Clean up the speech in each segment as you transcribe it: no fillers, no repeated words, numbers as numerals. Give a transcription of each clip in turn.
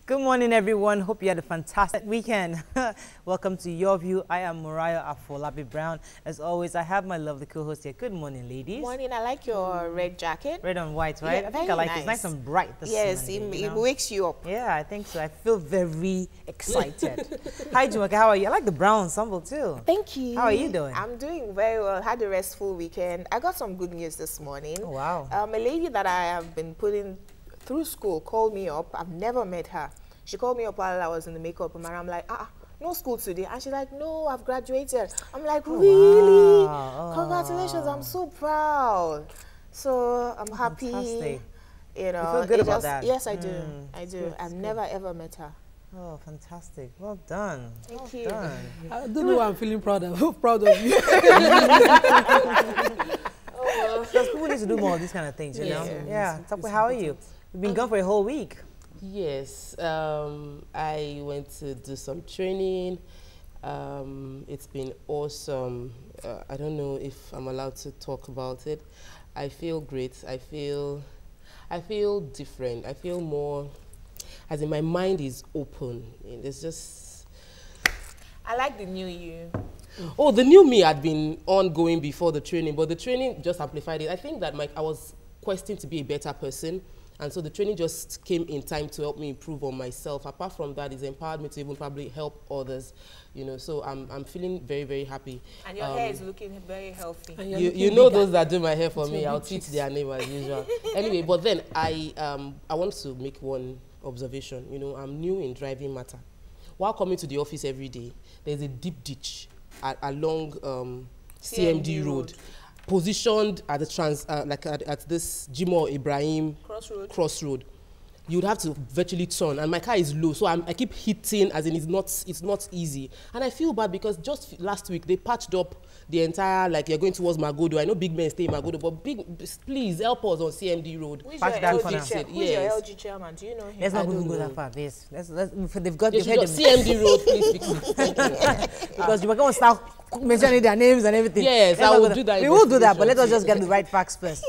Good morning, everyone. Hope you had a fantastic weekend. Welcome to Your View. I am Mariah Afolabi Brown. As always, I have my lovely co-host here. Good morning, ladies. Morning. I like your red jacket. Red and white, right? Yeah, I think I like it. It's nice and bright this morning. Yes, it wakes you up. Yeah, I think so. I feel very excited. Hi, Nwakobia. How are you? I like the brown ensemble too. Thank you. How are you doing? I'm doing very well. Had a restful weekend. I got some good news this morning. Oh, wow. A lady that I have been putting through school called me up. I've never met her. She called me up while I was in the makeup room, and I'm like, no school today. And she's like, no, I've graduated. I'm like, really? Wow. Congratulations, I'm so proud. So I'm happy. Fantastic. You know, You feel good about that? Yes, I do. I do. Good, I've never ever met her. Oh, fantastic. Well done. Thank you. Done. I don't know why I'm feeling proud of, proud of you. Because people need to do more of these kind of things, you know? Yeah. Tapu, how are you? You've been gone for a whole week. Yes, I went to do some training. It's been awesome. I don't know if I'm allowed to talk about it. I feel great. I feel different. I feel more, as in my mind is open. And it's just... I like the new you. Oh, the new me had been ongoing before the training, but the training just amplified it. I think that I was questing to be a better person. And so the training just came in time to help me improve on myself. Apart from that, it's empowered me to even probably help others, you know. So I'm feeling very, very happy. And your hair is looking very healthy. You know those that do my hair for me, I'll teach their name as usual. Anyway, but then I want to make one observation. You know, I'm new in driving matter. While coming to the office every day, there's a deep ditch along CMD Road. Positioned at the at this Jimo Ibrahim crossroad. You would have to virtually turn, and my car is low, so I keep hitting, as in it's not easy. And I feel bad because just last week they patched up the entire, like, you're going towards Magodo. I know big men stay in Magodo, but please help us on CMD Road. Who's your LG chairman? Do you know him? Let's not go that far. Yes. They've got CMD Road, please fix it. Because you were going to start mentioning their names and everything. Yes, I will do that. We will do that, but let us just get the right facts first.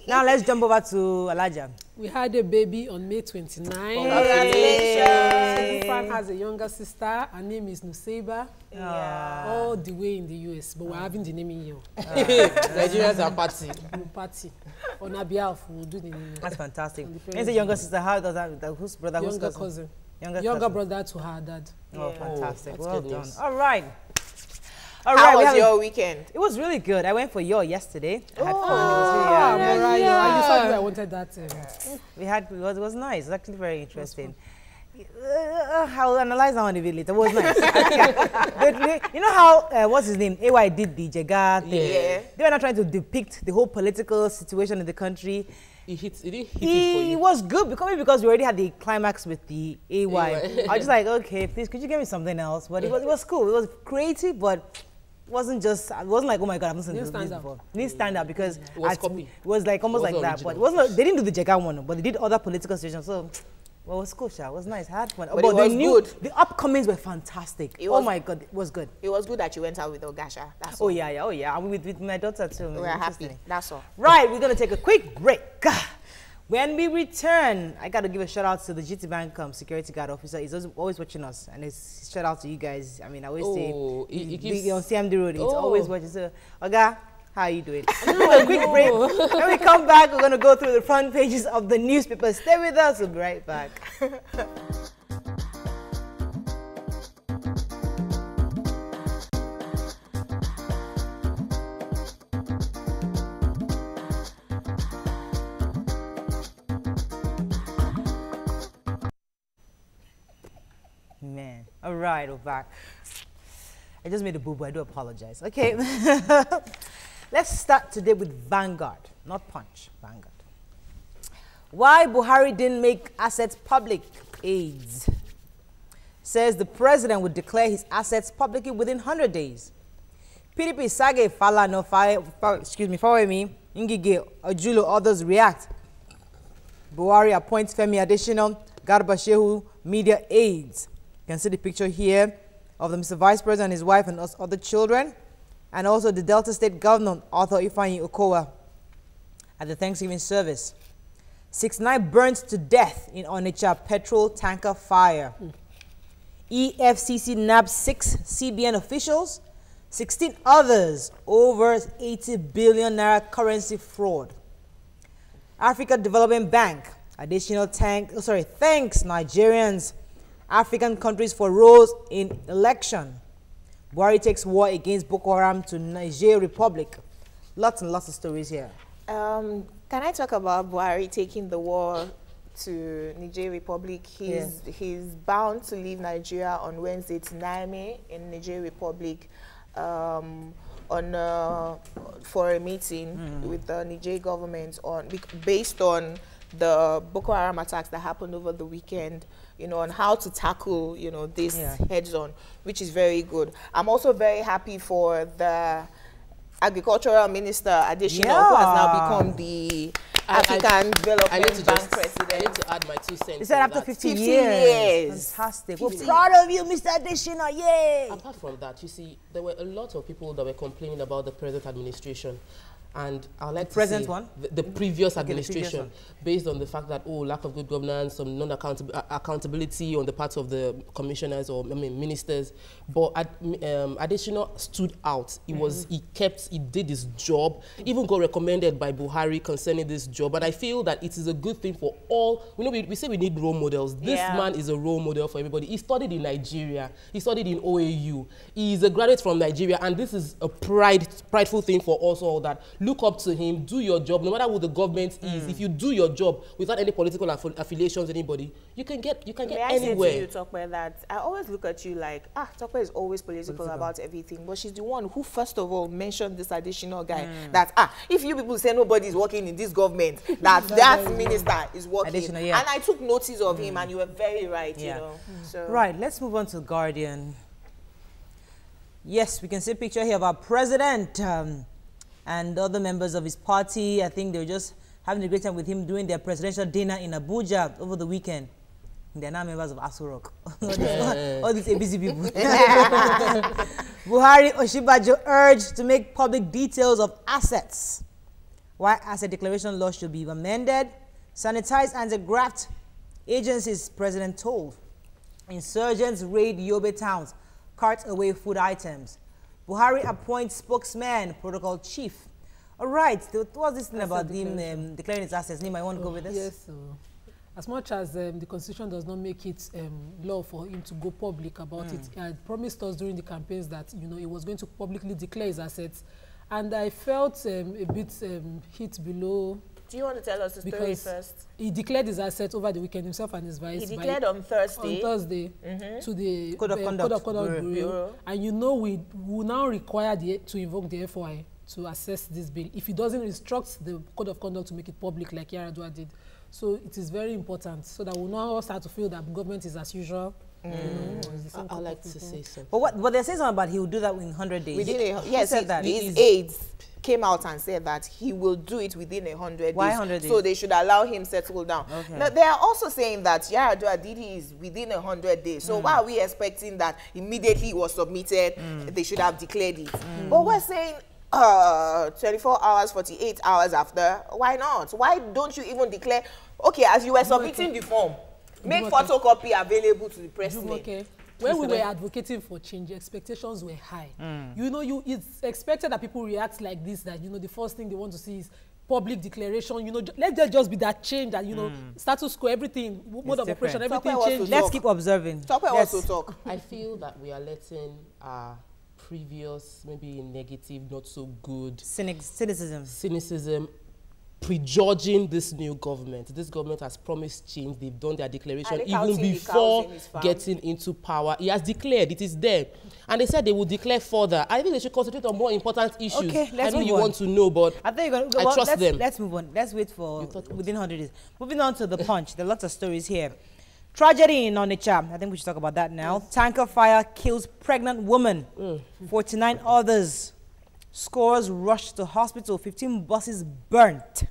Now let's jump over to Alaja. We had a baby on May 29. Congratulations. Fan has a younger sister. Her name is Nuseba. Yeah. All the way in the US, but we're having the name in here. Nigerians are party. Party. On our behalf, we'll do the name. That's fantastic. Is a younger sister? How does that? Whose brother? Whose cousin? Younger brother to her dad. Oh, fantastic. Oh, well done. news. All right. How was your weekend? It was really good. I went for your yesterday. I had fun. Mariah, you said I wanted that. It was nice. It was actually very interesting. I'll analyze that one a bit later. It was nice. You know how, what's his name? AY did the Jega thing. Yeah. They were not trying to depict the whole political situation in the country. It didn't hit it for you. It was good because we already had the climax with the AY. I was just like, okay, please, could you give me something else? But it was cool. It was creative, but it wasn't like, oh my God, I've not seen this before. It didn't stand out because it was like almost like that. But it wasn't. They didn't do the Jega one, but they did other political situations. So, well, it was cool, Sha. It was nice. I had fun. But it was good. The upcomings were fantastic. Oh my God, it was good. It was good that you went out with Ogasha. That's all. Oh yeah. I'm with my daughter too. We're happy. That's all. Right, we're gonna take a quick break. When we return, I got to give a shout out to the GT Bank security guard officer. He's always watching us, and it's shout out to you guys. I mean, I always say on CMD Road, it's always watching. So, Oga, how are you doing? A quick break. When we come back, we're gonna go through the front pages of the newspaper. Stay with us. We'll be right back. Man. All right, we're back. I just made a boo-boo. I do apologize. Okay. Let's start today with Vanguard, not Punch. Vanguard. Why Buhari didn't make assets public? AIDS. Says the president would declare his assets publicly within 100 days. PDP Sage Fala no follow me. Ngige Ojulo, others react. Buhari appoints Femi Adesina, Garba Shehu, media aides. You can see the picture here of the Mr. Vice President and his wife and other children, and also the Delta State Governor, Arthur Ifeanyi Okowa, at the Thanksgiving service. 69 burnt to death in Onitsha petrol tanker fire. EFCC nabbed 6 CBN officials, 16 others over 80 billion naira currency fraud. Africa Development Bank, additional thanks Nigerians, African countries for roles in election. Buhari takes war against Boko Haram to Niger Republic. Lots and lots of stories here. Can I talk about Buhari taking the war to Niger Republic? He's bound to leave Nigeria on Wednesday to Niamey in Niger Republic for a meeting with the Niger government based on the Boko Haram attacks that happened over the weekend, on how to tackle, this heads on, which is very good. I'm also very happy for the Agricultural Minister Adesina, who has now become the African Development Bank president. I need to add my 2 cents. He said after 15 years. Fantastic. We're proud of you, Mr. Adesina. Yay! Apart from that, you see, there were a lot of people that were complaining about the present administration. And I like to present say one? The previous administration, previous one. Based on the fact that, lack of good governance, some non-accountability on the part of the commissioners or ministers. But Adesina stood out. He did his job, even got recommended by Buhari concerning this job. And I feel that it is a good thing for all. We say we need role models. This man is a role model for everybody. He studied in Nigeria. He studied in OAU. He is a graduate from Nigeria. And this is a prideful thing for us all that. Look up to him, do your job, no matter who the government is. If you do your job without any political affiliations, anybody, you can get anywhere. May I say to you, Tokwe, that I always look at you like, Tokwe is always political about everything, but she's the one who first of all mentioned this additional guy that, if you people say nobody is working in this government, that minister is working. And I took notice of him, and you were very right, So. Right, let's move on to Guardian. Yes, we can see a picture here of our president and other members of his party. I think they were just having a great time with him during their presidential dinner in Abuja over the weekend. They're now members of Aso Rock. all these ABC people. Buhari Oshibajo urged to make public details of assets. Why asset declaration law should be amended. Sanitize anti-graft agencies, president told. Insurgents raid Yobe towns, cart away food items. Buhari appoints spokesman, protocol chief. All right, there was this thing about him declaring his assets. Nima, I want to go with this? Yes, as much as the Constitution does not make it law for him to go public about it, he had promised us during the campaigns that, he was going to publicly declare his assets. And I felt a bit hit below. Do you want to tell us the story first? He declared his assets over the weekend, himself and his vice. He declared on Thursday. On Thursday to the Code of Conduct Bureau. And we will now require to invoke the FOI to assess this bill if he doesn't instruct the Code of Conduct to make it public like Yaradua did. So it is very important so that we'll now start to feel that government is as usual. I like to say something. But they're saying something about he will do that in 100 days. Yes, he said that. His aides came out and said that he will do it within 100 days. Why 100 days? So they should allow him settle down. Okay. Now, they are also saying that Yaradua Didi is within 100 days. So why are we expecting that immediately it was submitted, they should have declared it? But we're saying 24 hours, 48 hours after, why not? Why don't you even declare, okay, as you were submitting the form, make photocopy available to the president. Okay. When we were advocating for change, expectations were high. It's expected that people react like this, that, the first thing they want to see is public declaration. Let there just be that change that, status quo, everything, mode of operation, everything changes. Let's keep observing. Also talk. I feel that we are letting our previous, maybe negative, not so good cynicism prejudging this new government. This government has promised change. They've done their declaration even before getting into power. He has declared, it is there. And they said they will declare further. I think they should concentrate on more important issues. Okay, I know you want to know, but I trust them. Let's move on. Let's wait for within 100 days. Moving on to the Punch. There are lots of stories here. Tragedy in Onitsha. I think we should talk about that now. Tanker fire kills pregnant woman. 49 others. Scores rushed to hospital. 15 buses burnt.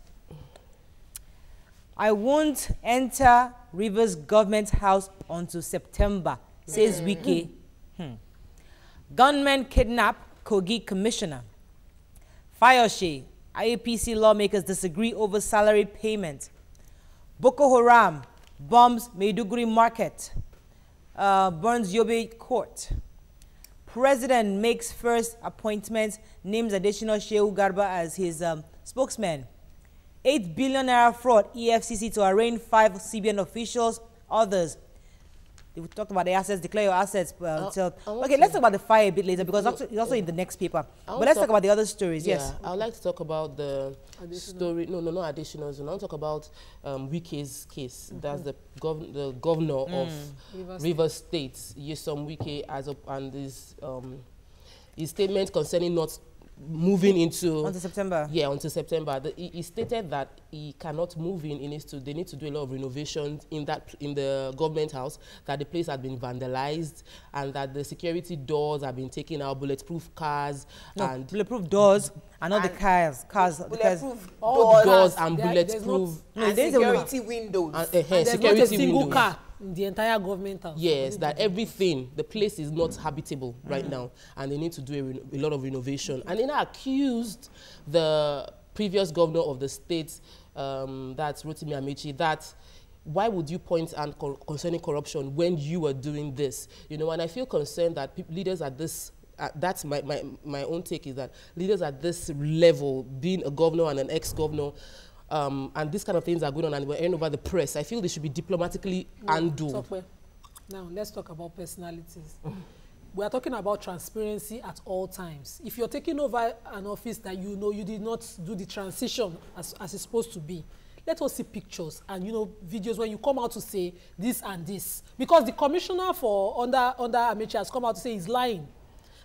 I won't enter Rivers government house until September, says Wike. Gunmen kidnap Kogi commissioner. Fayoshe. IAPC lawmakers disagree over salary payment. Boko Haram bombs Maiduguri market. Burns Yobe court. President makes first appointment, names additional Shehu Garba as his spokesman. 8 billion naira fraud, EFCC to arraign 5 CBN officials, others. We talked about the assets, declare your assets. Okay, let's talk about the fire a bit later because it's also in the next paper. But let's talk about the other stories, yes. I would like to talk about the story, no additionals. I want to talk about Wike's case. That's the governor of Rivers State, Nyesom Wike, and his statement concerning not moving into until September. Yeah, until September. He stated that he cannot move in. They need to do a lot of renovations in the government house. That the place had been vandalized and that the security doors have been taken out, bulletproof cars and bulletproof doors and all the cars, bulletproof doors and bulletproof and security windows. And there's not a single car in the entire government house. Yes, that everything, the place is not habitable right now, and they need to do a lot of renovation. And they now accused the previous governor of the state, that's Rotimi Amechi, that why would you point out concerning corruption when you were doing this? You know, and I feel concerned that leaders at this, that's my own take, is that leaders at this level, being a governor and an ex-governor, and these kind of things are going on and we're hearing over the press, I feel they should be diplomatically handled. Now, let's talk about personalities. We are talking about transparency at all times. If you're taking over an office that you know you did not do the transition as it's supposed to be, let us see pictures and, you know, videos when you come out to say this and this. Because the commissioner for under Amechi has come out to say he's lying.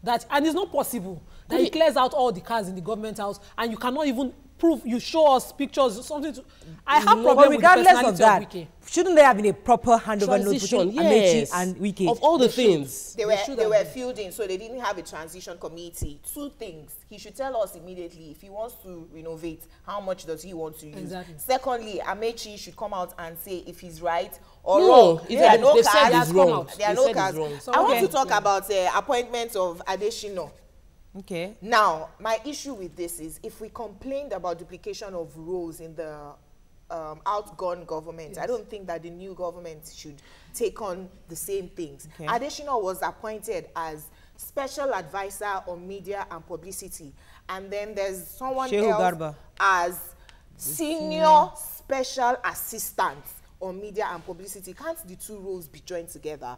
And it's not possible that he clears out all the cars in the government house and you cannot even prove, you show us pictures, something to. I have problem with the personality of Wike. Shouldn't there have been a proper handover note between Amechi and Wike? Of all the things. They were fielding, so they didn't have a transition committee. 2 things. He should tell us immediately if he wants to renovate, how much does he want to use. Exactly. Secondly, Amechi should come out and say if he's right or wrong. There are no cars. There are no cars. So I want to talk about appointments of additional. Okay. Now, my issue with this is if we complained about duplication of roles in the outgone government, yes, I don't think that the new government should take on the same things. Okay. Additional was appointed as special advisor on media and publicity. And then there's someone Shehu else Garba as senior special assistant on media and publicity. Can't the 2 roles be joined together?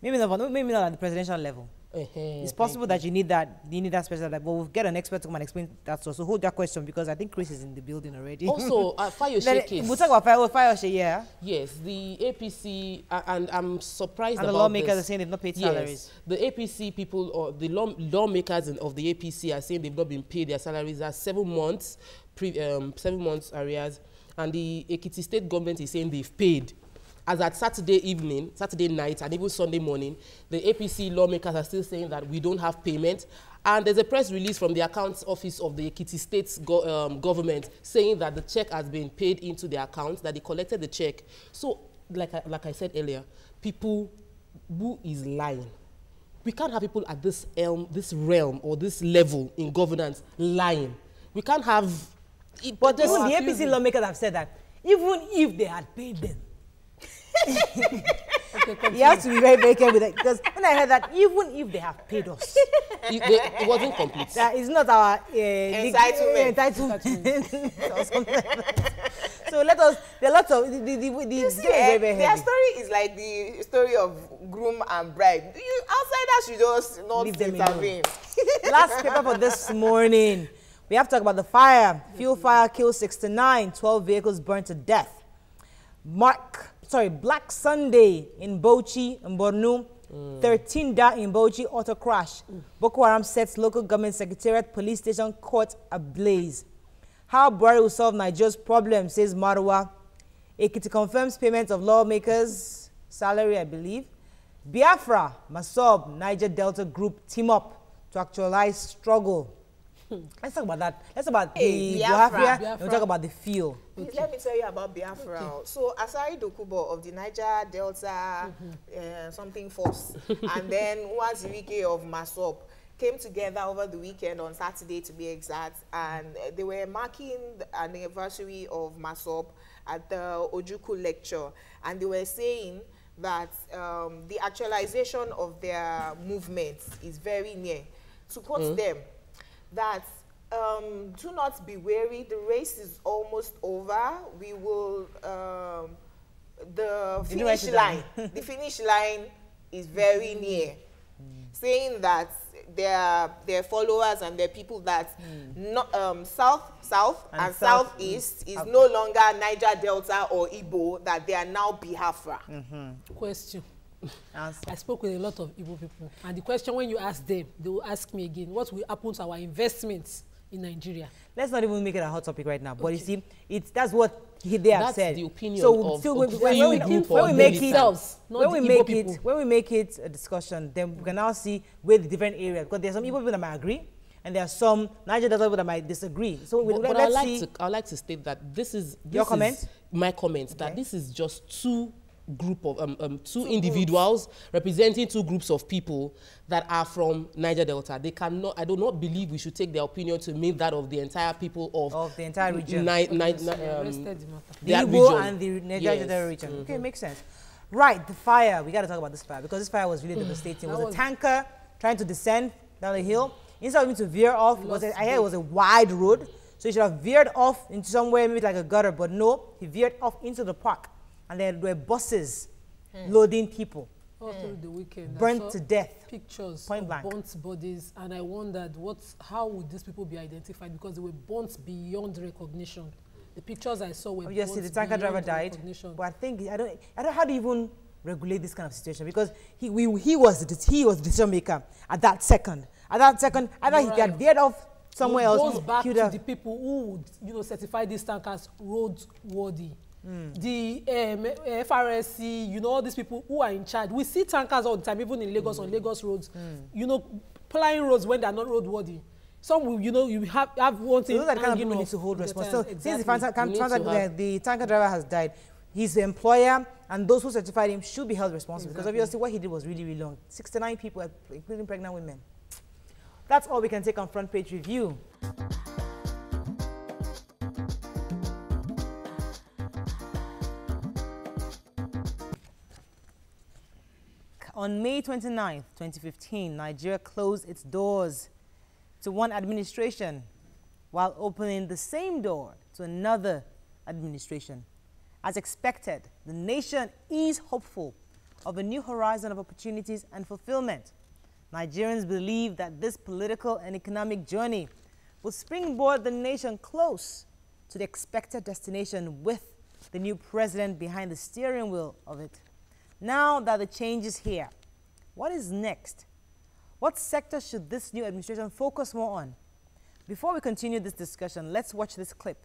Maybe not at the presidential level. It's possible that you need that special, but we'll get an expert to come and explain that. So hold that question because I think Chris is in the building already. Also, Fayose case. We'll talk about Fayose, yeah. Yes, the APC, and I'm surprised and about the lawmakers this. Are saying they've not paid salaries. Yes, the APC people or the lawmakers of the APC are saying they've not been paid their salaries. That's 7 months, 7 months arrears, and the Ekiti state government is saying they've paid. As at Saturday night, and even Sunday morning, the APC lawmakers are still saying that we don't have payment. And there's a press release from the accounts office of the Ekiti State's government saying that the check has been paid into their account, that they collected the check. So, like I said earlier, people who is lying. We can't have people at this realm or this level in governance lying. We can't have. But even the APC lawmakers have said that even if they had paid them. You have to be very, very careful with that because when I heard that, even if they have paid us, it wasn't complete. That is not our entitlement. Or something like that. So let us. There are lots of their story is like the story of groom and bride. Outsiders should just not intervene. Last paper for this morning. We have to talk about the fire. Fuel fire kills 69. 12 vehicles burned to death. Black Sunday in Bauchi, in Borno. 13 died in Bauchi auto crash. Boko Haram sets local government secretariat police station caught ablaze. How Buhari will solve Nigeria's problem, says Marwa. Ekiti confirms payment of lawmakers' salary, I believe. Biafra, Masob, Niger Delta Group team up to actualize struggle. Let's talk about that. Let's talk about the Biafra. We'll talk about the feel. Okay. Let me tell you about Biafra. Okay. So Asari Dokubo of the Niger Delta something force, and then Wazirike of Masop came together over the weekend on Saturday, to be exact, and they were marking the anniversary of MASOP at the Ojukwu lecture, and they were saying that the actualization of their movement is very near. To quote them, that do not be weary, the race is almost over. We will, the finish line is very near. Saying that their followers and their people that south and southeast is no longer Niger Delta or Igbo, that they are now Biafra. Question. I spoke with a lot of Igbo people, and the question, when you ask them, they will ask me again, what will happen to our investments in Nigeria? Let's not even make it a hot topic right now. But you see, that's what they have said. That's the opinion so of still, when we make it a discussion, then we can now see where the different areas, because there's some Igbo people that might agree, and there are some Niger Delta people that might disagree. So but I'd like to state that this is my comment, that this is just two individuals representing two groups of people that are from Niger Delta. They cannot, I do not believe we should take their opinion to mean that of the entire people of the entire region. The Igbo and the Niger Delta region. Okay, makes sense. Right, the fire. We got to talk about this fire, because this fire was really devastating. It was a tanker trying to descend down the hill. Instead of him to veer off, I heard it was a wide road, so he should have veered off into somewhere, maybe like a gutter, but no, he veered off into the park. And there were buses loading people. All through the weekend, burnt to death. Pictures point of blank. burnt bodies, and I wondered how would these people be identified, because they were burnt beyond recognition. The pictures I saw were obviously the tanker driver died, but I think I don't how do you even regulate this kind of situation, because he was the decision maker at that second. Either he got veered off somewhere else. Goes back to the people who would certify these tankers roadworthy. The FRSC, all these people who are in charge. We see tankers all the time, even in Lagos, on Lagos roads, plying roads when they're not roadworthy. Some will, you have one thing. So those are the kind of people need to hold responsibility. So since the tanker driver has died, his employer and those who certified him should be held responsible, because obviously what he did was really, really wrong. 69 people, including pregnant women. That's all we can take on Front Page Review. On May 29th, 2015, Nigeria closed its doors to one administration while opening the same door to another administration. As expected, the nation is hopeful of a new horizon of opportunities and fulfillment. Nigerians believe that this political and economic journey will springboard the nation close to the expected destination, with the new president behind the steering wheel of it. Now that the change is here, what is next? What sector should this new administration focus more on? Before we continue this discussion, let's watch this clip.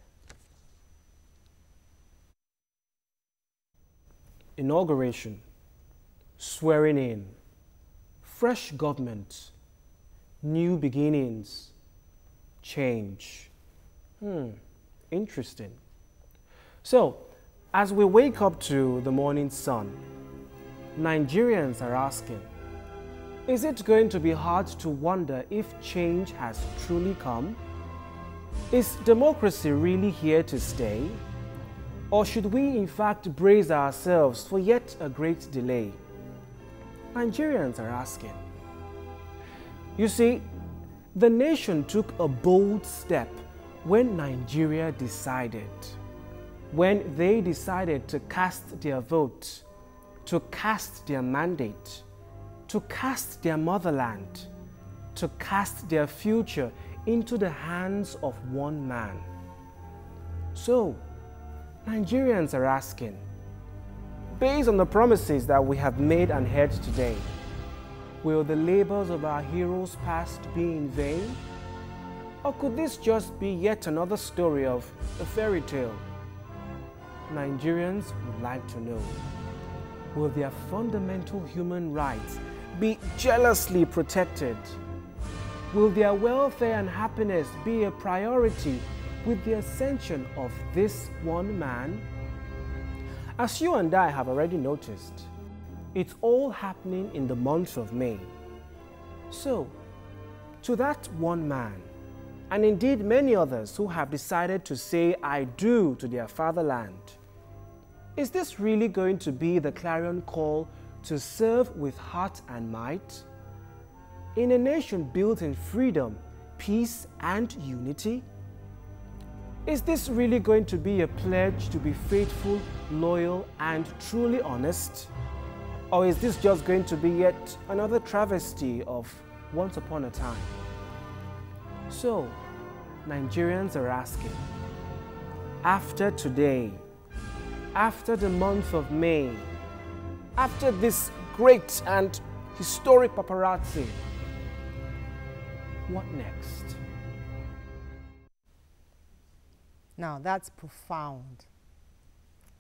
Inauguration, swearing in, fresh government, new beginnings, change. Interesting. So, as we wake up to the morning sun, Nigerians are asking, is it going to be hard to wonder if change has truly come? Is democracy really here to stay? Or should we in fact brace ourselves for yet a great delay? Nigerians are asking. You see, the nation took a bold step when Nigeria decided. When they decided to cast their vote, to cast their mandate, to cast their motherland, to cast their future into the hands of one man. So, Nigerians are asking, based on the promises that we have made and heard today, will the labors of our heroes past be in vain? Or could this just be yet another story of a fairy tale? Nigerians would like to know, will their fundamental human rights be jealously protected? Will their welfare and happiness be a priority with the ascension of this one man? As you and I have already noticed, it's all happening in the month of May. So, To that one man, and indeed many others who have decided to say I do to their fatherland, is this really going to be the clarion call to serve with heart and might? In a nation built in freedom, peace, and unity? Is this really going to be a pledge to be faithful, loyal, and truly honest? Or is this just going to be yet another travesty of once upon a time? So, Nigerians are asking, after today, after the month of May, after this great and historic paparazzi, what next? Now, that's profound.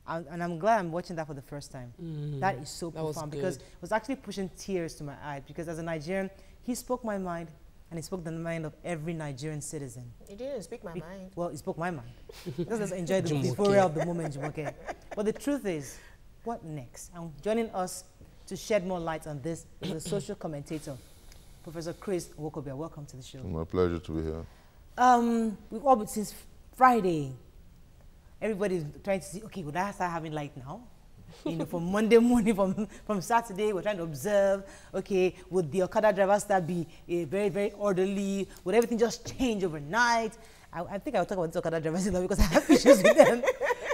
And I'm glad I'm watching that for the first time. That is so profound because it was actually pushing tears to my eyes because as a Nigerian, he spoke my mind and he spoke the mind of every Nigerian citizen. He didn't speak my mind. Well, he spoke my mind. Let's enjoy the euphoria of the moment, Jumoke. But the truth is, what next? And joining us to shed more light on this is a social commentator, Professor Chris Nwakobia. Welcome to the show. My pleasure to be here. We've all been since Friday. Everybody's trying to see, okay, would I start having light now? You know, from Monday morning, from Saturday, we're trying to observe, okay, would the Okada driver start be very, very orderly? Would everything just change overnight? I think I'll talk about this Okada drivers because I have issues with them.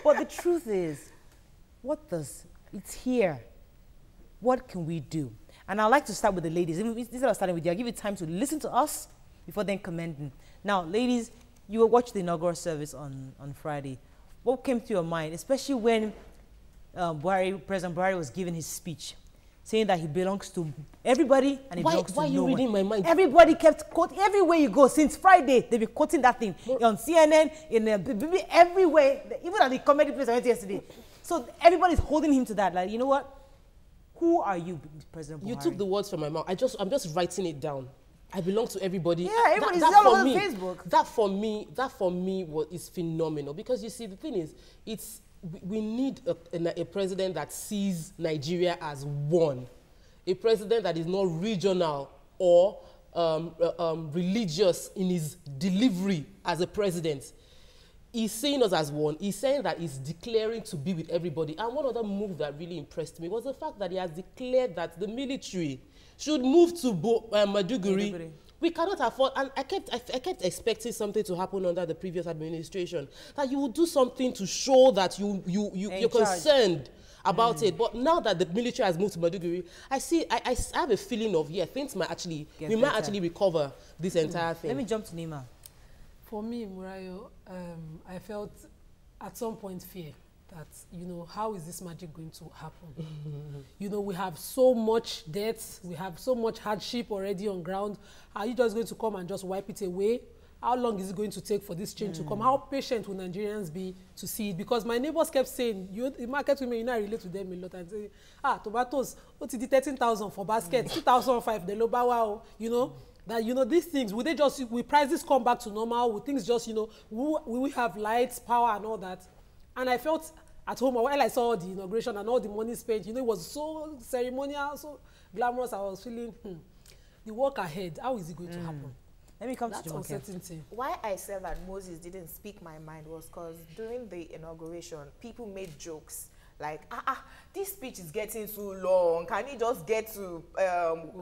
But the truth is, it's here. What can we do? And I'd like to start with the ladies. Instead of starting with you, I'll give you time to listen to us before then commenting. Now, ladies, you will watch the inaugural service on Friday. What came to your mind, especially when President Buhari was giving his speech, saying that he belongs to everybody and he belongs to no one? Why are you reading my mind? Everybody kept quoting, everywhere you go, since Friday, they've been quoting that thing. On CNN, in BB, everywhere, even at the comedy place I went to yesterday. So everybody's holding him to that. Like, you know what? Who are you, President Buhari? You took the words from my mouth. I'm just writing it down. I belong to everybody. Yeah, everybody's all over Facebook. That for me is phenomenal because you see the thing is, we need a president that sees Nigeria as one, a president that is not regional or religious in his delivery as a president. He's seeing us as one. He's saying that he's declaring to be with everybody. And one other move that really impressed me was the fact that he has declared that the military should move to Maiduguri. We cannot afford, and I kept expecting something to happen under the previous administration, that you would do something to show that you're concerned about it. But now that the military has moved to Maiduguri, I have a feeling of, things might actually, we might actually recover this entire thing. Let me jump to Nima. For me, Murayo, I felt at some point fear that, you know, how is this magic going to happen? You know, we have so much debt, we have so much hardship already on ground. Are you just going to come and just wipe it away? How long is it going to take for this change to come? How patient will Nigerians be to see it? Because my neighbors kept saying, the market women, you know, I relate to them a lot and say, tomatoes, what's it, 13,000 for basket, 2,005, the loba wow, you know? That, you know, these things, will prices come back to normal? Will things just, you know, will we have lights, power and all that? And I felt at home, while I saw the inauguration and all the money spent, you know, it was so ceremonial, so glamorous. I was feeling, the work ahead, how is it going to happen? Let me come That's to Jumoke. uncertainty. Why I said that Moses didn't speak my mind was because during the inauguration, people made jokes like, this speech is getting too long. Can you just get to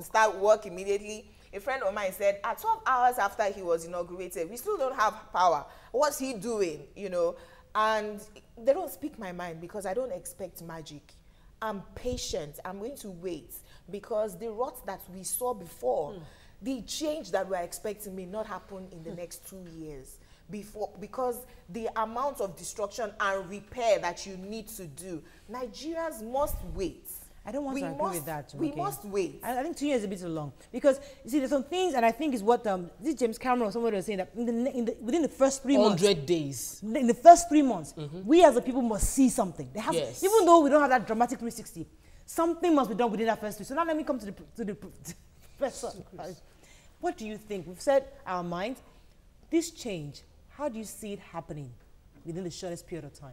start work immediately? A friend of mine said, 12 hours after he was inaugurated, we still don't have power. What's he doing, you know? And they don't speak my mind because I don't expect magic. I'm patient. I'm going to wait because the rot that we saw before, the change that we're expecting may not happen in the next 2 years. Because the amount of destruction and repair that you need to do, Nigerians must wait. I don't want to agree with that. We must wait. I think 2 years is a bit too long because you see, there's some things, and I think is what this James Cameron or somebody was saying that within the first 3 months, 100 days. In the first 3 months, we as a people must see something. They have, even though we don't have that dramatic 360, something must be done within that first 3. So now let me come to the professor. What do you think? We've said our mind. This change, how do you see it happening within the shortest period of time?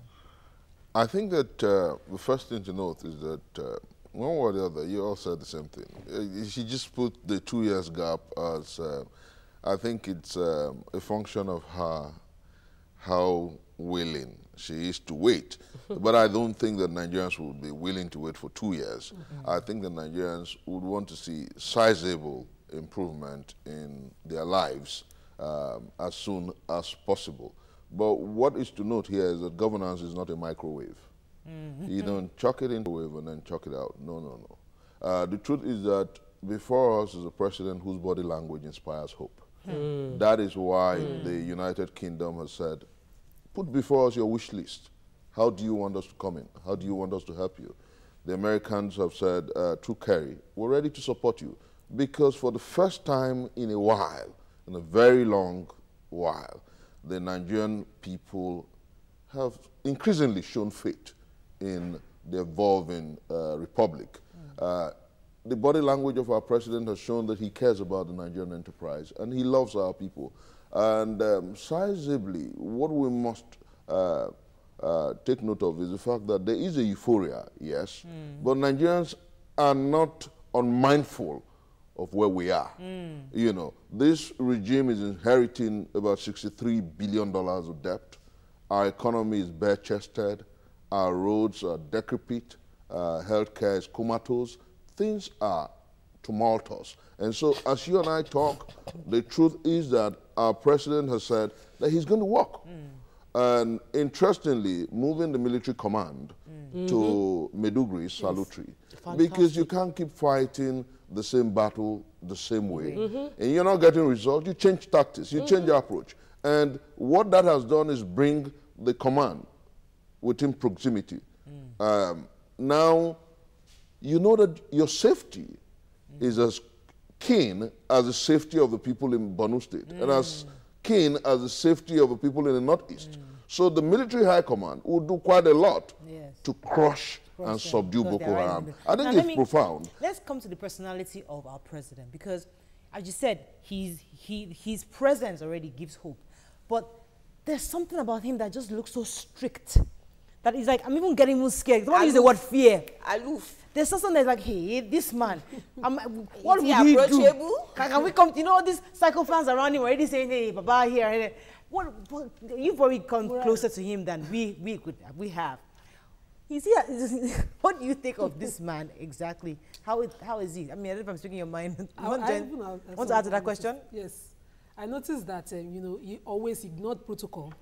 I think that the first thing to note is that one way or the other, you all said the same thing. She just put the 2 years gap as I think it's a function of her, how willing she is to wait. But I don't think that Nigerians would be willing to wait for 2 years. I think that Nigerians would want to see sizable improvement in their lives as soon as possible. But what is to note here is that governance is not a microwave. You don't chuck it into the wave and then chuck it out. No, no, no. The truth is that before us is a president whose body language inspires hope. That is why the United Kingdom has said, put before us your wish list. How do you want us to come in? How do you want us to help you? The Americans have said, through Kerry, we're ready to support you. Because for the first time in a while, in a very long while, the Nigerian people have increasingly shown faith in the evolving republic. The body language of our president has shown that he cares about the Nigerian enterprise and he loves our people. And sizably, what we must take note of is the fact that there is a euphoria, yes, but Nigerians are not unmindful of where we are. You know, this regime is inheriting about $63 billion of debt. Our economy is bare-chested. Our roads are decrepit. Healthcare is comatose. Things are tumultuous. And so as you and I talk, the truth is that our president has said that he's going to work. And interestingly, moving the military command to Maiduguri is salutary. Because you can't keep fighting the same battle the same way. And you're not getting results. You change tactics. You change your approach. And what that has done is bring the command within proximity. Now, you know that your safety is as keen as the safety of the people in Borno State and as keen as the safety of the people in the Northeast. So the military high command will do quite a lot to crush and subdue Boko Haram. I think it's profound. Let's come to the personality of our president, because as you said, his presence already gives hope. But there's something about him that just looks so strict that he's like, I'm even getting scared. Don't use the word fear. Aloof. There's something that's like, hey, this man, what Is would he he do? approachable? Can we come, you know, these cycle fans around him already saying, hey, Baba here. Hey. What, you've probably come closer to him than we have. Is he, what do you think of this man exactly? How is he? I mean, I don't know if I'm speaking your mind. Want to answer that question? Yes. I noticed that, you know, he always ignored protocol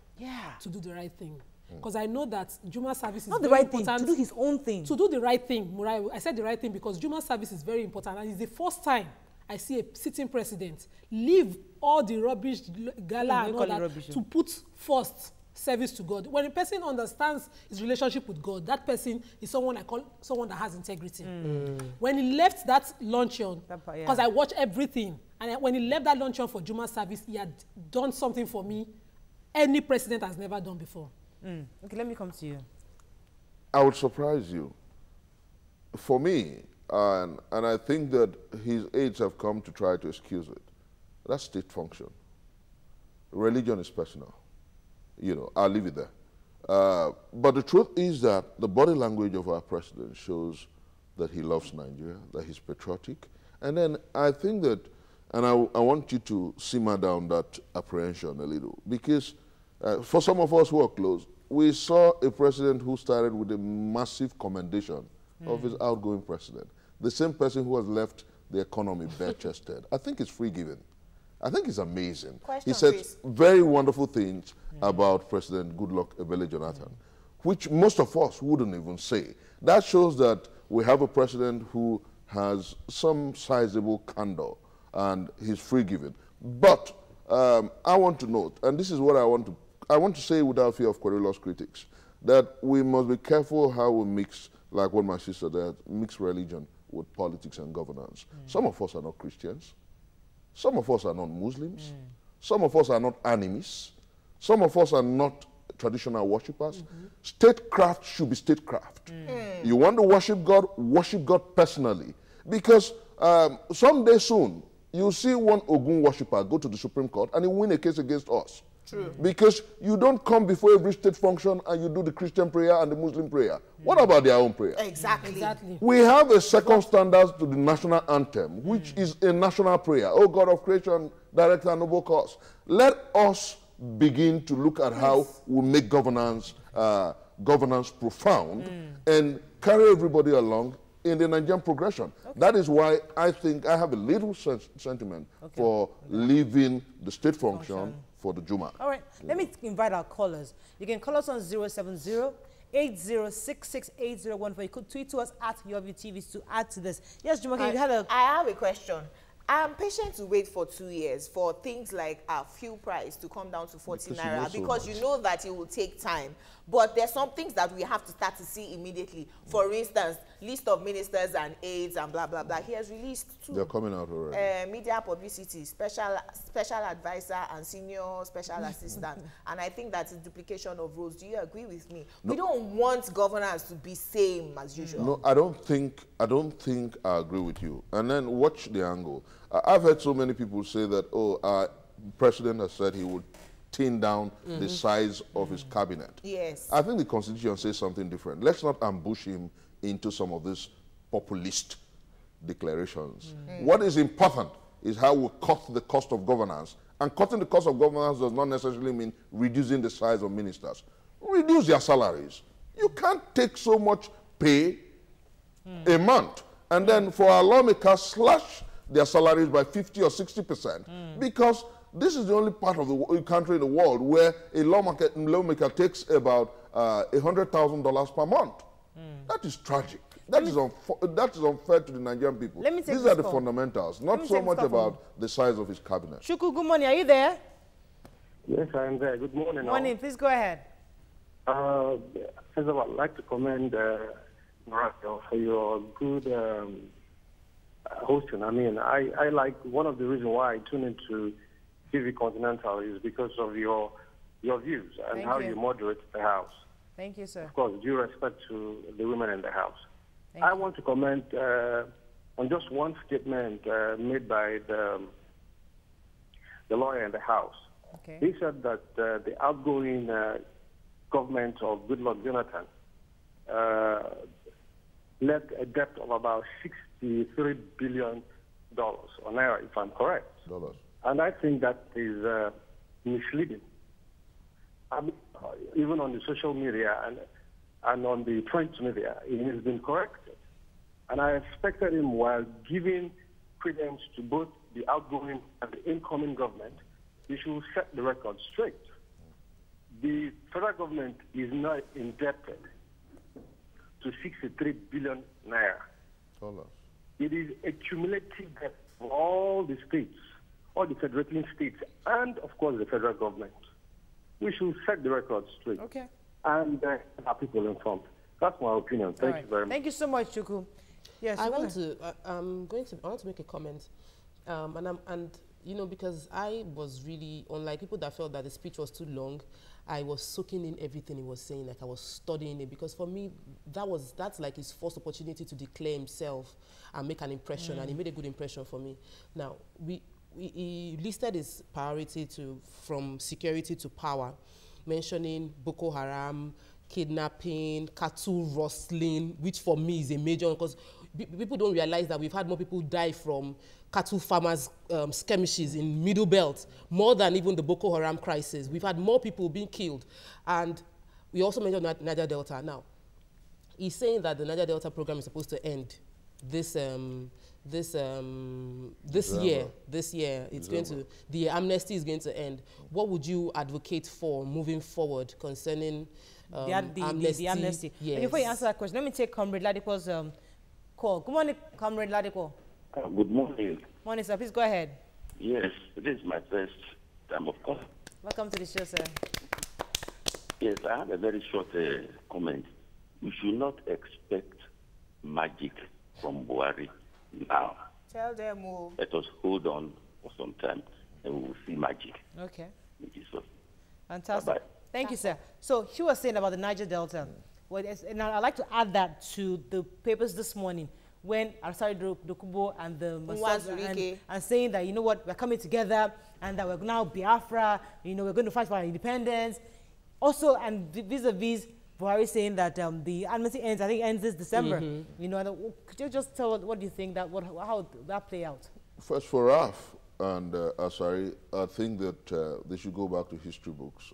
to do the right thing. Because I know that Juma service is not the very right important. thing, to do his own thing. To do the right thing, Murai, I said the right thing because Juma service is very important, and it's the first time I see a sitting president leave all the rubbish, gala and all that to put first service to God. When a person understands his relationship with God, that person is someone I call someone that has integrity. When he left that luncheon, because I watch everything, and when he left that luncheon for Juma service, he had done something for me any president has never done before. Okay, let me come to you. I would surprise you. For me, and I think that his aides have come to try to excuse it, that's state function. Religion is personal. You know, I'll leave it there. But the truth is that the body language of our president shows that he loves Nigeria, that he's patriotic. And then I think that, and I want you to simmer down that apprehension a little, because for some of us who are close, we saw a president who started with a massive commendation of his outgoing president. The same person who has left the economy bare-chested. I think it's free-giving. I think it's amazing. He said very wonderful things about President Goodluck Ebele Jonathan, which most of us wouldn't even say. That shows that we have a president who has some sizable candor and he's free-giving. But I want to note, and this is what I want to say without fear of querulous critics, that we must be careful how we mix, like what my sister said, mix religion with politics and governance. Some of us are not Christians. Some of us are not Muslims. Some of us are not animists. Some of us are not traditional worshippers. Statecraft should be statecraft. You want to worship God personally. Because someday soon, you'll see one Ogun worshipper go to the Supreme Court and he win a case against us. True. Because you don't come before every state function and you do the Christian prayer and the Muslim prayer. What about their own prayer? Exactly. We have a second standard to the national anthem, which is a national prayer. Oh God of creation, direct and noble cause. Let us begin to look at how we make governance profound and carry everybody along in the Nigerian progression. That is why I think I have a little sentiment for leaving the state function for the Juma. All right, let me invite our callers. You can call us on 070-8066-8014. You could tweet to us at YourViewTV to add to this. Yes, Jumoke, you had a... I have a question. I'm patient to wait for 2 years for things like our fuel price to come down to 40 naira because you know that it will take time. But there's some things that we have to start to see immediately. For instance, list of ministers and aides and blah, blah, blah. He has released 2. They're coming out already. Media publicity, special advisor and senior special assistant. And I think that's a duplication of roles. Do you agree with me? No. We don't want governance to be same as usual. No, I don't think I agree with you. And then watch the angle. I've heard so many people say that, oh, our president has said he would thin down the size of his cabinet. Yes. I think the Constitution says something different. Let's not ambush him into some of these populist declarations. What is important is how we cut the cost of governance. And cutting the cost of governance does not necessarily mean reducing the size of ministers. Reduce their salaries. You can't take so much pay a month and then for our lawmakers slash their salaries by 50 or 60% because this is the only part of the country in the world where a lawmaker takes about $100,000 per month. That is tragic. That is unfair to the Nigerian people. These are the fundamentals, not so much about the size of his cabinet. Shuku, good morning. Are you there? Yes, I am there. Good morning. Good morning. Please go ahead. First of all, I'd like to commend Nwakobia for your good hosting. I mean, I like one of the reasons why I tune into TV Continental is because of your views and how you moderate the House. Thank you, sir. Of course, due respect to the women in the House. I want to comment on just one statement made by the lawyer in the House. Okay. He said that the outgoing government of Goodluck Jonathan left a debt of about $63 billion on naira, if I'm correct. And I think that is misleading. I mean, even on the social media and on the print media, it has been corrected. And I expected him, while giving credence to both the outgoing and the incoming government, he should set the record straight. The federal government is not indebted to 63 billion naira. It is a cumulative debt for all the states, all the federating states, and of course the federal government. We should set the record straight. Okay. And have people informed. That's my opinion. Thank you very much. Thank you so much, Chuku. Yes, I want to make a comment, and you know, because I was really, unlike people that felt that the speech was too long, I was soaking in everything he was saying, like I was studying it, because for me, that's like his first opportunity to declare himself and make an impression, and he made a good impression for me. Now, he listed his priority from security to power, mentioning Boko Haram, kidnapping, cattle rustling, which for me is a major, because people don't realize that we've had more people die from cattle farmers' skirmishes in Middle Belt, more than even the Boko Haram crisis. We've had more people being killed. And we also mentioned Niger Delta. Now, he's saying that the Niger Delta program is supposed to end this year. It's going to, the amnesty is going to end. What would you advocate for moving forward concerning amnesty? The amnesty. Yes. Before you answer that question, let me take Comrade Ladipo's call. Good morning, Comrade Ladipo. Good morning. Morning, sir. Please go ahead. Yes, this is my first time of call. Welcome to the show, sir. Yes, I have a very short comment. We should not expect magic from Buhari now. Tell them more. Let us hold on for some time and we will see magic. Okay. Jesus. Fantastic. Bye-bye. Thank you, sir. So she was saying about the Niger Delta. Well, and I'd like to add that to the papers this morning when Arsari Dokubo and the Masas and saying that, you know what, we're coming together and that we're now Biafra, you know, we're going to fight for our independence. Also, and vis-a-vis Buhari saying that the amnesty ends, I think ends this December. You know, could you just tell what do you think, how would that play out? First, for Raf, Sorry, I think that they should go back to history books.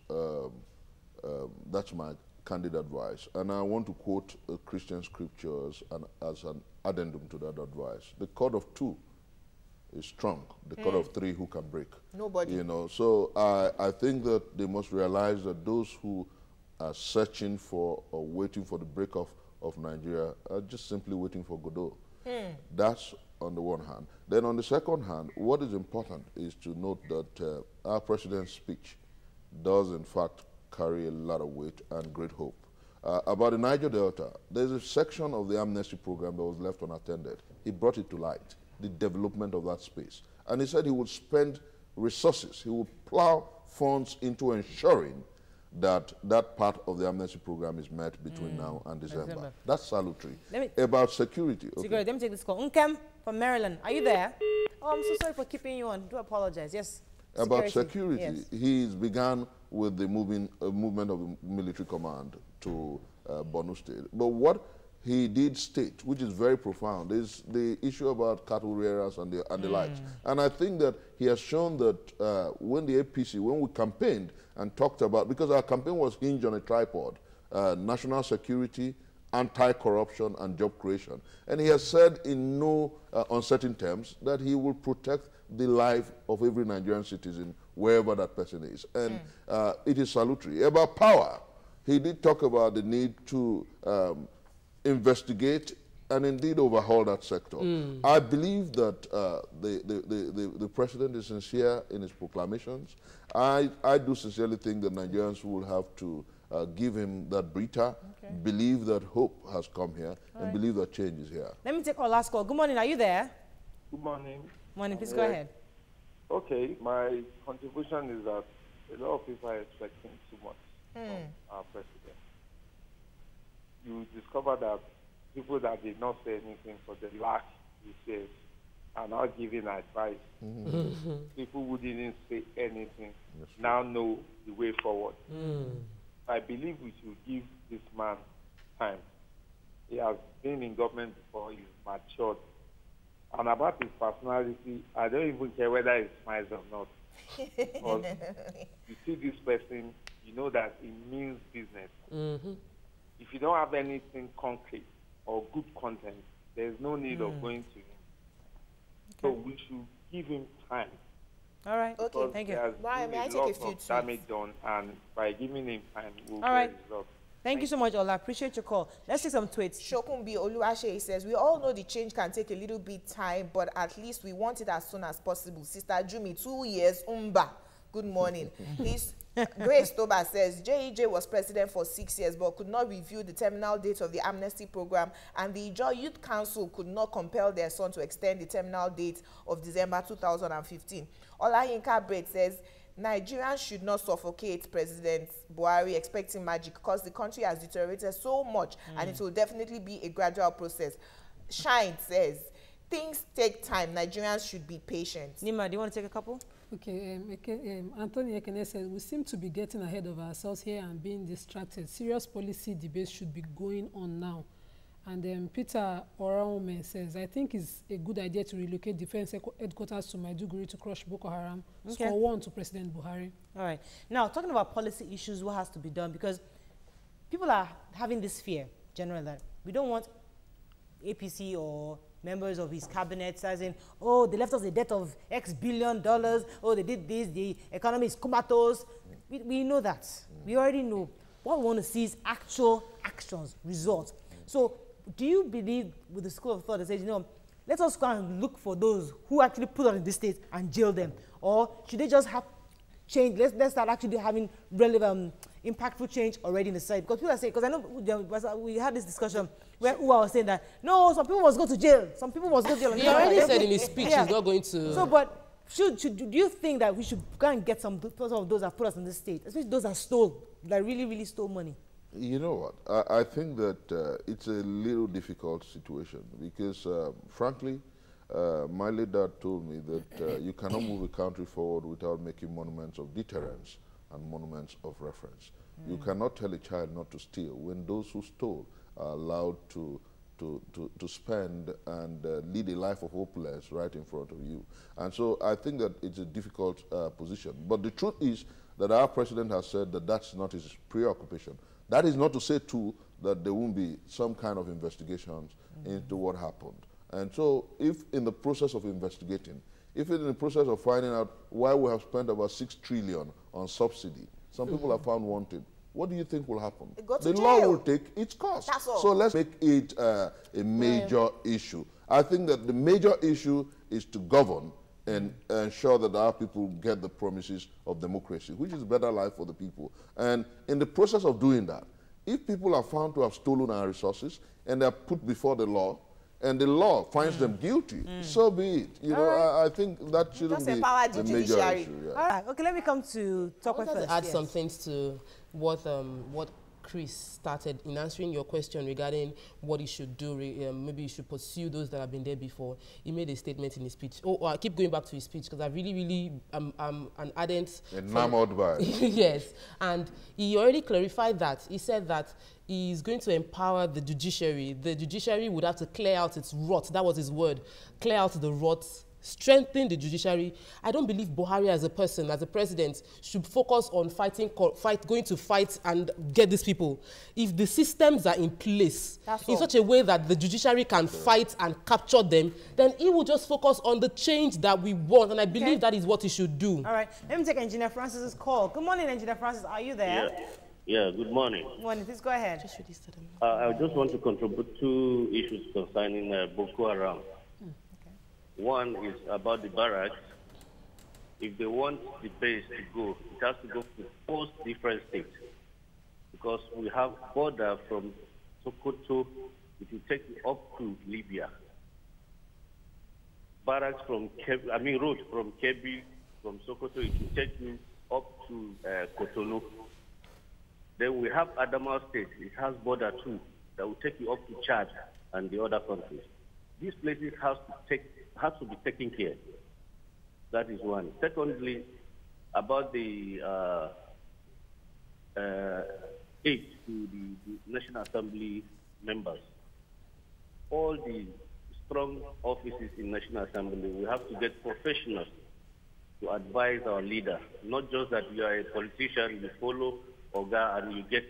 That's my candid advice. And I want to quote Christian scriptures and as an addendum to that advice. The cord of two is strong. The cord of three, who can break? Nobody. You know, so I think that they must realize that those who are searching for or waiting for the break of Nigeria are just simply waiting for Godot. That's on the one hand. Then on the second hand, what is important is to note that our president's speech does in fact carry a lot of weight and great hope. About the Niger Delta, there's a section of the amnesty program that was left unattended. He brought it to light, the development of that space. And he said he would spend resources, he would plow funds into ensuring that that part of the amnesty program is met between now and December. That's salutary. About security. Okay. Security. Let me take this call. Unkem from Maryland. Are you there? Oh, I'm so sorry for keeping you on. Do apologize. Yes. About security, yes. He's began with the movement of the military command to Borno State. But what he did state, which is very profound, is the issue about cattle rearers and the likes. And I think that he has shown that when the APC, when we campaigned and talked about, because our campaign was hinged on a tripod, national security, anti-corruption, and job creation. And he has said in no uncertain terms that he will protect the life of every Nigerian citizen, wherever that person is. And it is salutary. About power, he did talk about the need to investigate and indeed overhaul that sector. I believe that the president is sincere in his proclamations. I do sincerely think that Nigerians will have to give him that breather, believe that hope has come here, and believe that change is here. Let me take our last call. Good morning. Are you there? Good morning. Morning. Please go ahead. Okay, my contribution is that a lot of people are expecting too much from our president. You discover that people that did not say anything for the last few years are now giving advice. People who didn't say anything now know the way forward. I believe we should give this man time. He has been in government before, he's matured. And about his personality, I don't even care whether he smiles or not. Because you see this person, you know that he means business. If you don't have anything concrete or good content, there's no need of going to him. So we should give him time. All right. Okay, thank you. Why may I take a few damage done, and by giving him time, we'll All right. get results. Thank you so much, Ola. Appreciate your call. Let's take some tweets. Shokunbi Oluwase says, we all know the change can take a little bit time, but at least we want it as soon as possible. Sister Jumi, 2 years, Umba. Good morning. Grace Toba says, JEJ was president for 6 years, but could not review the terminal date of the amnesty program, and the Ijaw Youth Council could not compel their son to extend the terminal date of December 2015. Olayinka Braid says, Nigerians should not suffocate President Buhari expecting magic, because the country has deteriorated so much and it will definitely be a gradual process. Shine says, things take time. Nigerians should be patient. Nima, do you want to take a couple? Okay, Anthony Ekene says, we seem to be getting ahead of ourselves here and being distracted. Serious policy debates should be going on now. And Peter Oraume says, I think it's a good idea to relocate defense headquarters to Maiduguri to crush Boko Haram. Okay. Score one to President Buhari. All right. Now, talking about policy issues, what has to be done? Because people are having this fear, generally, that we don't want APC or members of his cabinet saying, oh, they left us a debt of X billion dollars, oh, they did this, the economy is comatose. We know that. We already know. What we want to see is actual actions, results. So, do you believe with the school of thought that says, you know, let us go and look for those who actually put us in this state and jail them? Or should they just have change? Let's start actually having relevant, impactful change already in the site. Because people are saying, because I know we had this discussion where Uwa was saying that, no, some people must go to jail. Some people must go to jail. He already said in his speech he's not going to. So, but do you think that we should go and get some of those that put us in this state, especially those that stole, that really, really stole money? You know what? I think that it's a little difficult situation because, frankly, my late dad told me that you cannot move a country forward without making monuments of deterrence and monuments of reference. You cannot tell a child not to steal when those who stole are allowed to to spend and lead a life of hopeless right in front of you. And so I think that it's a difficult position. But the truth is that our president has said that that's not his preoccupation. That is not to say, too, that there won't be some kind of investigations into what happened. And so if in the process of investigating, if in the process of finding out why we have spent about 6 trillion on subsidy, some people are found wanted, what do you think will happen? The law will take its course. That's all. So let's make it a major issue. I think that the major issue is to govern and ensure that our people get the promises of democracy, which is a better life for the people. And in the process of doing that, if people are found to have stolen our resources and they're put before the law, and the law finds them guilty, so be it. You know, I think that shouldn't be the major issue. Yeah. All right, okay, let me come to Tokwe first. Add some things to what Chris started in answering your question regarding what he should do. Maybe he should pursue those that have been there before. He made a statement in his speech. Oh, I keep going back to his speech because I really am an ardent... Enamored by it. Yes, and he already clarified that. He said that he's going to empower the judiciary. The judiciary would have to clear out its rot. That was his word. Clear out the rot, strengthen the judiciary. I don't believe Buhari as a person, as a president, should focus on going to fight and get these people. If the systems are in place in such a way that the judiciary can fight and capture them, then he will just focus on the change that we want. And I believe that is what he should do. All right, let me take Engineer Francis's call. Good morning, Engineer Francis. Are you there? Yeah, good morning. Good morning. Please go ahead. I just want to contribute 2 issues concerning Boko Haram. One is about the barracks. If they want the base to go, it has to go to 4 different states. Because we have border from Sokoto, it will take you up to Libya. Barracks from road from Kebbi, from Sokoto, it will take you up to Cotonou. Then we have Adamawa State, it has border too, that will take you up to Chad and the other countries. These places has to be taken care. That is one. Secondly, about the aid to the National Assembly members. All the strong offices in National Assembly, we have to get professionals to advise our leader. Not just that you are a politician, you follow Oga and you get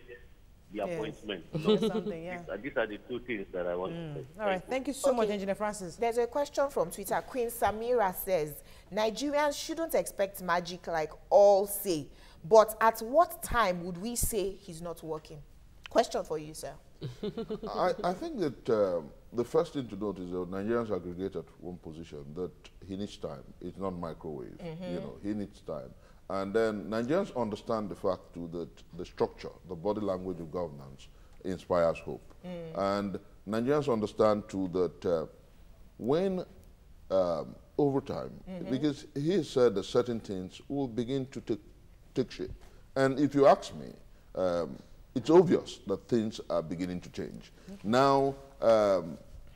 the appointment. No. These are the 2 things that I want to say. All right, thank you so much, Engineer Francis. There's a question from Twitter. Queen Samira says, Nigerians shouldn't expect magic like all say, but at what time would we say he's not working? Question for you, sir. I think that the first thing to note is that Nigerians aggregate at one position, that he needs time. It's not microwave. You know, he needs time. And then Nigerians understand the fact too that the structure, the body language of governance inspires hope. And Nigerians understand too that when over time, because he has said that certain things will begin to take shape. And if you ask me, it's obvious that things are beginning to change. Now,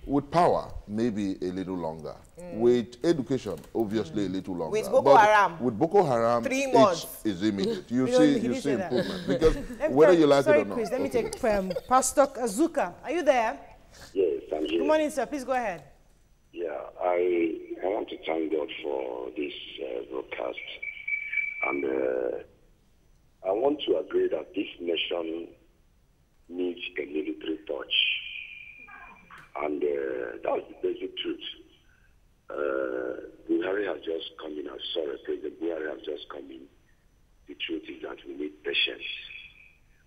with power, maybe a little longer. With education, obviously a little longer. With Boko Haram? With Boko Haram, 3 months. It's immediate. You see improvement. Because whether you like it or not. Chris, let me take Pastor Azuka. Are you there? Yes, I'm here. Good morning, sir. Please go ahead. Yeah, I want to thank God for this broadcast. And I want to agree that this nation needs a military touch. And that's the basic truth. Buhari has just come in. President Buhari has just come in. The truth is that we need patience.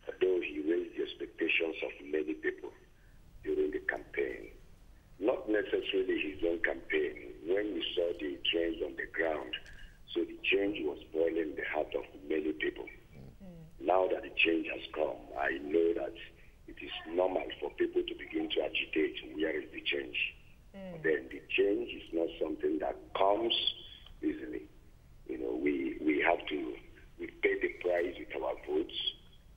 Although he raised the expectations of many people during the campaign, not necessarily his own campaign. When we saw the trends on the ground, so the change was boiling in the heart of many people. Now that the change has come, I know that it is normal for people to begin to agitate. Where is the change? Then the change is not something that comes easily. You know, we have to pay the price with our votes.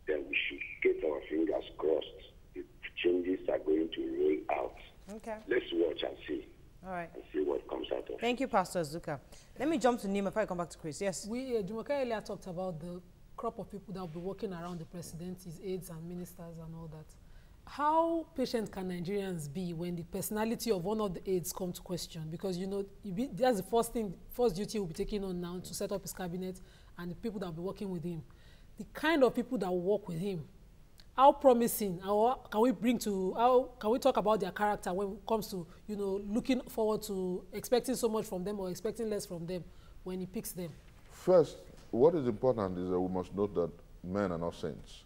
Then we should get our fingers crossed. The changes are going to roll out. Okay. Let's watch and see. All right. And see what comes out of it. Thank you, Pastor Zuka. Let me jump to Nima before I come back to Chris. Yes. Jumoke earlier talked about the crop of people that will be working around the president, his aides and ministers and all that. how patient can Nigerians be when the personality of one of the aides come to question? Because, you know, that's the first duty he'll be taking on now, to set up his cabinet and the people that will be working with him. The kind of people that will work with him, how promising, how can we talk about their character when it comes to, you know, looking forward to expecting so much from them or expecting less from them when he picks them? First, what is important is that we must note that men are not saints.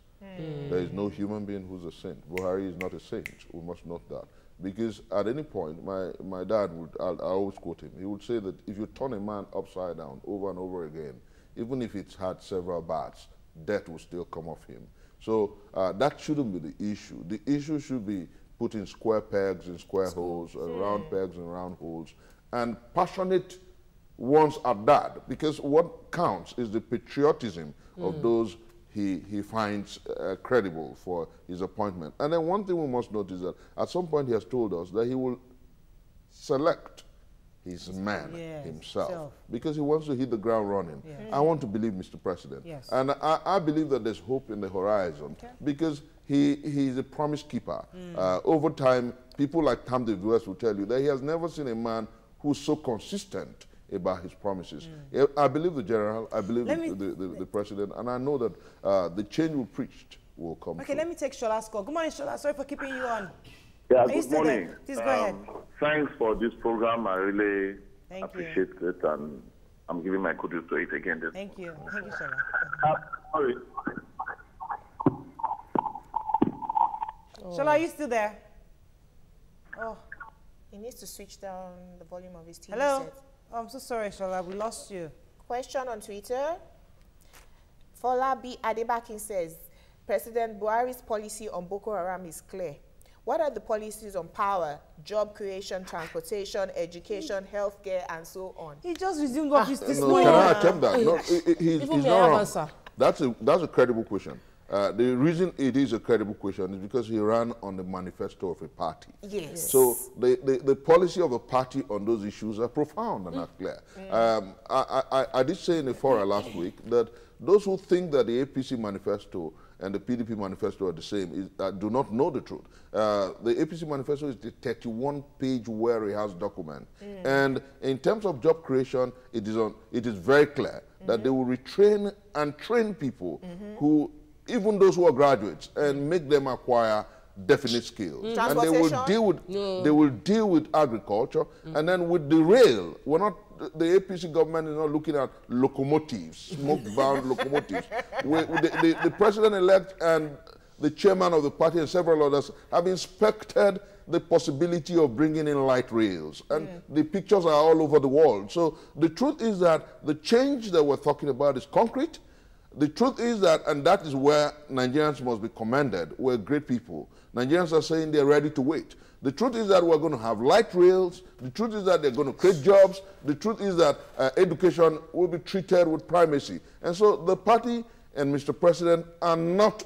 There is no human being who's a saint. Buhari is not a saint. We must note that. Because at any point, my dad would, I always quote him, he would say that if you turn a man upside down over and over again, even if it's had several baths, death will still come off him. So that shouldn't be the issue. The issue should be putting square pegs in square holes, round pegs in round holes, and passionate ones at that. Because what counts is the patriotism of those he finds credible for his appointment. And then one thing we must note is that at some point he has told us that he will select his man himself because he wants to hit the ground running. I want to believe Mr. President. And I believe that there's hope in the horizon because he's a promise keeper. Over time, people like Tam the Viewers will tell you that he has never seen a man who's so consistent about his promises. I believe the general, I believe the president, and I know that the change we preached will come Okay, through. let me take Shola's call. Good morning, Shola. Sorry for keeping you on. Yeah, good morning. Please go ahead. Thanks for this program. I really appreciate it, and I'm giving my kudos to it again. Thank you. Thank you, Shola. Sorry. Shola, are you still there? Oh, he needs to switch down the volume of his TV Hello? set. Oh, I'm so sorry, Shola. We lost you. Question on Twitter. Fola B. Adebakin says, President Buhari's policy on Boko Haram is clear. What are the policies on power, job creation, transportation, education, healthcare, and so on? He just resumed office this No, morning. can I attempt that? No, he's not wrong. Answer. That's a credible question. The reason it is a credible question is because he ran on the manifesto of a party. Yes. So the policy of the party on those issues are profound and are clear. I did say in the forum last week that those who think that the APC manifesto and the PDP manifesto are the same do not know the truth. The APC manifesto is the 31-page warehouse document. And in terms of job creation, it is very clear that they will retrain and train people who, even those who are graduates, and make them acquire definite skills. And they will deal with agriculture, and then with the rail. The APC government is not looking at locomotives, smoke-bound locomotives. The president-elect and the chairman of the party and several others have inspected the possibility of bringing in light rails. And the pictures are all over the world. So the truth is that the change that we're talking about is concrete. The truth is that, and that is where Nigerians must be commended, we're great people. Nigerians are saying they're ready to wait. The truth is that we're going to have light rails. The truth is that they're going to create jobs. The truth is that education will be treated with primacy. And so the party and Mr. President are not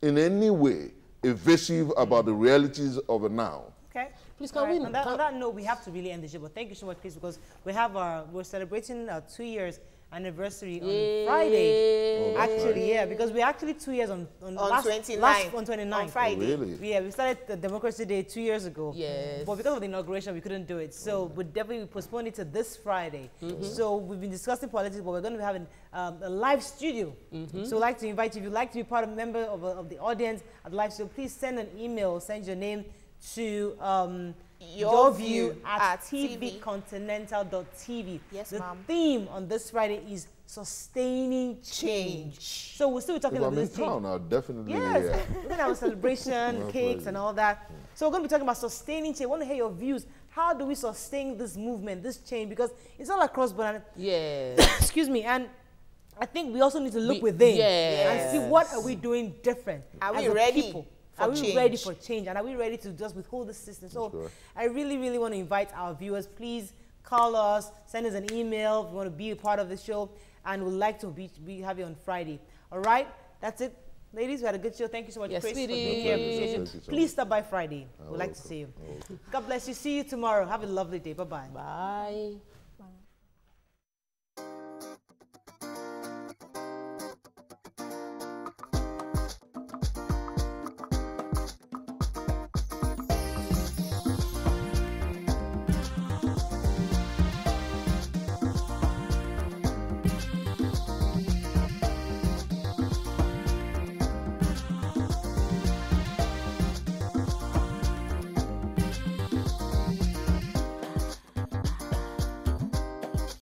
in any way evasive about the realities of the now. Okay. Please, can we... On that note, we have to really end the show. But thank you so much, please, because we're celebrating 2 years anniversary on Friday. Actually, because we're actually 2 years on 29th. On Friday. Oh, really? Yeah, we started the Democracy Day 2 years ago. Yes. But because of the inauguration, we couldn't do it. So we definitely postponed it to this Friday. So we've been discussing politics, but we're going to be having a live studio. So I'd like to invite you, if you'd like to be part of a member of the audience at the live studio, please send an email, send your name to your view at tvcontinental.tv. Yes, the ma'am. theme on this Friday is sustaining change. So we'll still be talking If about I'm in this change. town, I'll definitely Yes, be here. we're going to have a celebration, cakes and all that. So we're going to be talking about sustaining change. I want to hear your views. How do we sustain this movement, this change? Because it's all across border. Yes. Excuse me. And I think we also need to look within and see what are we doing different. Are as we a ready? People. Are we ready for change? And are we ready to just withhold the system? So I really, really want to invite our viewers. Please call us, send us an email if you want to be a part of the show. And we'd like to have you on Friday. All right? That's it. Ladies, we had a good show. Thank you so much, Chris, for being here. Appreciate you. Please stop by Friday. We'd like to see you. God bless you. See you tomorrow. Have a lovely day. Bye-bye. Bye.